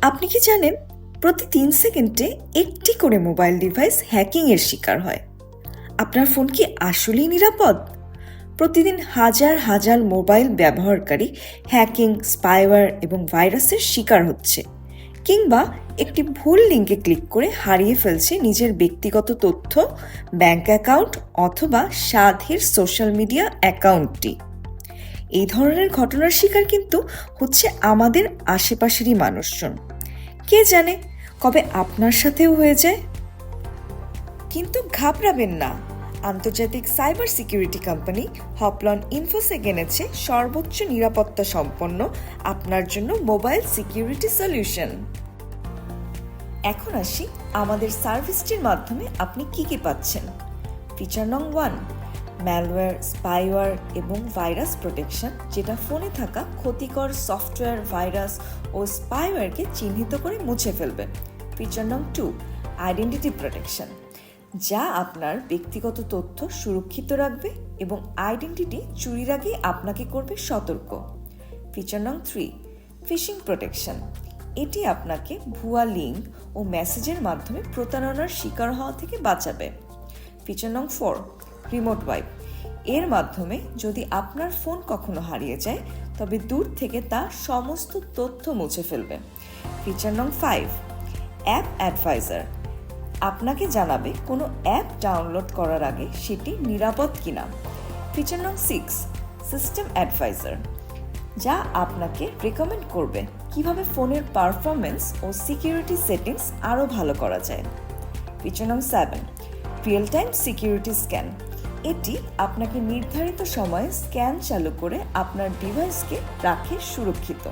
আপনি কি জানেন প্রতি ৩ সেকেন্ডে একটি করে মোবাইল ডিভাইস হ্যাকিংয়ের শিকার হয়? আপনার ফোন কি আসলেই নিরাপদ? প্রতিদিন হাজার হাজার মোবাইল ব্যবহারকারী হ্যাকিং, স্পাইওয়্যার এবং ভাইরাসের শিকার হচ্ছে, কিংবা একটি ভুল লিঙ্কে ক্লিক করে হারিয়ে ফেলছে নিজের ব্যক্তিগত তথ্য, ব্যাংক অ্যাকাউন্ট অথবা সাধের সোশ্যাল মিডিয়া অ্যাকাউন্টটি। এই ধরনের ঘটনার শিকার কিন্তু হচ্ছে আমাদের আশেপাশেরই মানুষজন। কে জানে কবে আপনার সাথেও হয়ে যায়। কিন্তু ঘাবড়াবেন না, আন্তর্জাতিক সাইবার সিকিউরিটি কোম্পানি হপলন ইনফোসেক এনেছে সর্বোচ্চ নিরাপত্তা সম্পন্ন আপনার জন্য মোবাইল সিকিউরিটি সলিউশন। এখন আসি আমাদের সার্ভিসটির মাধ্যমে আপনি কি কি পাচ্ছেন। ফিচার নং 1, ম্যালওয়্যার, স্পাইওয়্যার এবং ভাইরাস প্রোটেকশন, যেটা ফোনে থাকা ক্ষতিকর সফটওয়্যার, ভাইরাস ও স্পাইওয়্যারকে চিহ্নিত করে মুছে ফেলবে। ফিচার নং 2, আইডেন্টিটি প্রোটেকশন, যা আপনার ব্যক্তিগত তথ্য সুরক্ষিত রাখবে এবং আইডেন্টিটি চুরির আগে আপনাকে করবে সতর্ক। ফিচার নং 3, ফিশিং প্রোটেকশন, এটি আপনাকে ভুয়া লিঙ্ক ও মেসেজের মাধ্যমে প্রতারণার শিকার হওয়া থেকে বাঁচাবে। ফিচার নং 4, রিমোট ওয়াইপ, এর মাধ্যমে যদি আপনার ফোন কখনো হারিয়ে যায় তবে দূর থেকে তা সমস্ত তথ্য মুছে ফেলবে। ফিচার নং 5, অ্যাপ অ্যাডভাইজার, আপনাকে জানাবে কোনো অ্যাপ ডাউনলোড করার আগে সেটি নিরাপদ কিনা। ফিচার নং 6, সিস্টেম অ্যাডভাইজার, যা আপনাকে রেকমেন্ড করবে কিভাবে ফোনের পারফরমেন্স ও সিকিউরিটি সেটিংস আরও ভালো করা যায়। ফিচার নং 7, রিয়েল টাইম সিকিউরিটি স্ক্যান, এটি আপনাকে নির্ধারিত সময়ে স্ক্যান চালু করে আপনার ডিভাইসকে রাখে সুরক্ষিত।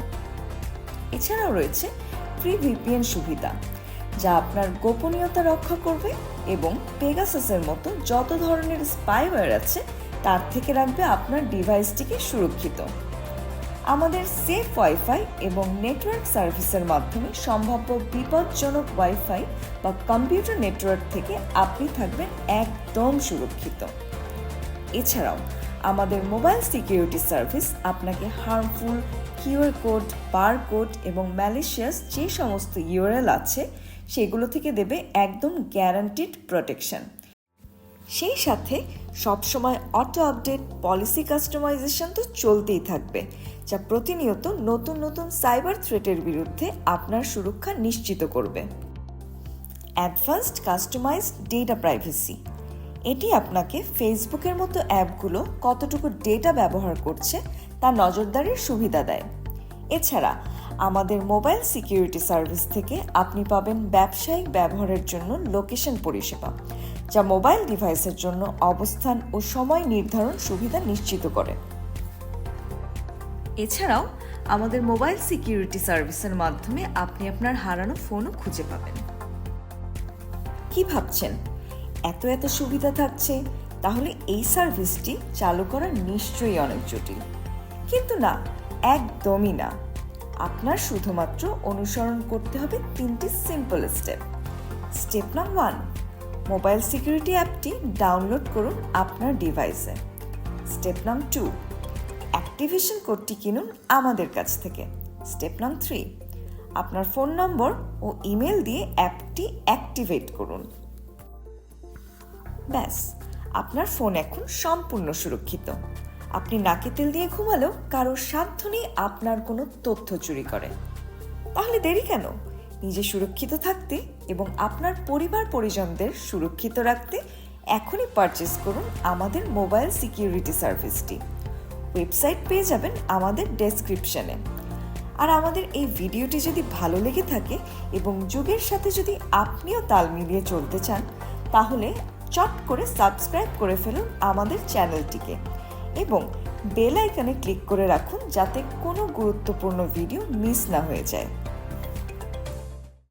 এছাড়াও রয়েছে ফ্রি ভিপিএন সুবিধা, যা আপনার গোপনীয়তা রক্ষা করবে এবং পেগাসাসের মতো যত ধরনের স্পাইওয়্যার আছে তার থেকে রাখবে আপনার ডিভাইসটিকে সুরক্ষিত। আমাদের সেফ ওয়াইফাই এবং নেটওয়ার্ক সার্ভিসের মাধ্যমে সম্ভাব্য বিপজ্জনক ওয়াইফাই বা কম্পিউটার নেটওয়ার্ক থেকে আপনি থাকবেন একদম সুরক্ষিত। এছাড়াও আমাদের মোবাইল সিকিউরিটি সার্ভিস আপনাকে হার্মফুল কিউআর কোড, বারকোড এবং ম্যালিশিয়াস যে সমস্ত ইউআরএল আছে সেগুলো থেকে দেবে একদম গ্যারান্টিড প্রোটেকশন। সেই সাথে সবসময় অটো আপডেট, পলিসি কাস্টমাইজেশন তো চলতেই থাকবে, যা প্রতিনিয়ত নতুন নতুন সাইবার থ্রেটের বিরুদ্ধে আপনার সুরক্ষা নিশ্চিত করবে। অ্যাডভান্সড কাস্টমাইজড ডেটা প্রাইভেসি, এটি আপনাকে ফেসবুকের মতো অ্যাপগুলো কতটুকু ডেটা ব্যবহার করছে তা নজরদারির সুবিধা দেয়। এছাড়া আমাদের মোবাইল সিকিউরিটি সার্ভিস থেকে আপনি পাবেন ব্যবসায়িক ব্যবহারের জন্য লোকেশন পরিষেবা, যা মোবাইল ডিভাইসের জন্য অবস্থান ও সময় নির্ধারণ সুবিধা নিশ্চিত করে। এছাড়াও আমাদের মোবাইল সিকিউরিটি সার্ভিসের মাধ্যমে আপনি আপনার হারানো ফোনও খুঁজে পাবেন। কি ভাবছেন, এত এত সুবিধা থাকছে, তাহলে এই সার্ভিসটি চালু করা নিশ্চয়ই অনেক জটিল। কিন্তু না, একদমই না। আপনার শুধুমাত্র অনুসরণ করতে হবে 3টি সিম্পল স্টেপ। স্টেপ নং 1, মোবাইল সিকিউরিটি অ্যাপটি ডাউনলোড করুন আপনার ডিভাইসে। স্টেপ নং 2, অ্যাক্টিভেশন কোডটি কিনুন আমাদের কাছ থেকে। স্টেপ নং 3, আপনার ফোন নম্বর ও ইমেল দিয়ে অ্যাপটি অ্যাক্টিভেট করুন। ব্যাস, আপনার ফোন এখন সম্পূর্ণ সুরক্ষিত। আপনি নাকে তেল দিয়ে ঘুমালেও কারোর সাধ্য নেই আপনার কোনো তথ্য চুরি করে। তাহলে দেরি কেন? নিজে সুরক্ষিত থাকতে এবং আপনার পরিবার পরিজনদের সুরক্ষিত রাখতে এখনই পারচেস করুন আমাদের মোবাইল সিকিউরিটি সার্ভিসটি। ওয়েবসাইট পেয়ে যাবেন আমাদের ডেসক্রিপশনে। আর আমাদের এই ভিডিওটি যদি ভালো লেগে থাকে এবং যুগের সাথে যদি আপনিও তাল মিলিয়ে চলতে চান, তাহলে চট করে সাবস্ক্রাইব করে ফেলুন আমাদের চ্যানেলটিকে এবং বেল আইকনে ক্লিক করে রাখুন, যাতে কোনো গুরুত্বপূর্ণ ভিডিও মিস না হয়ে যায়।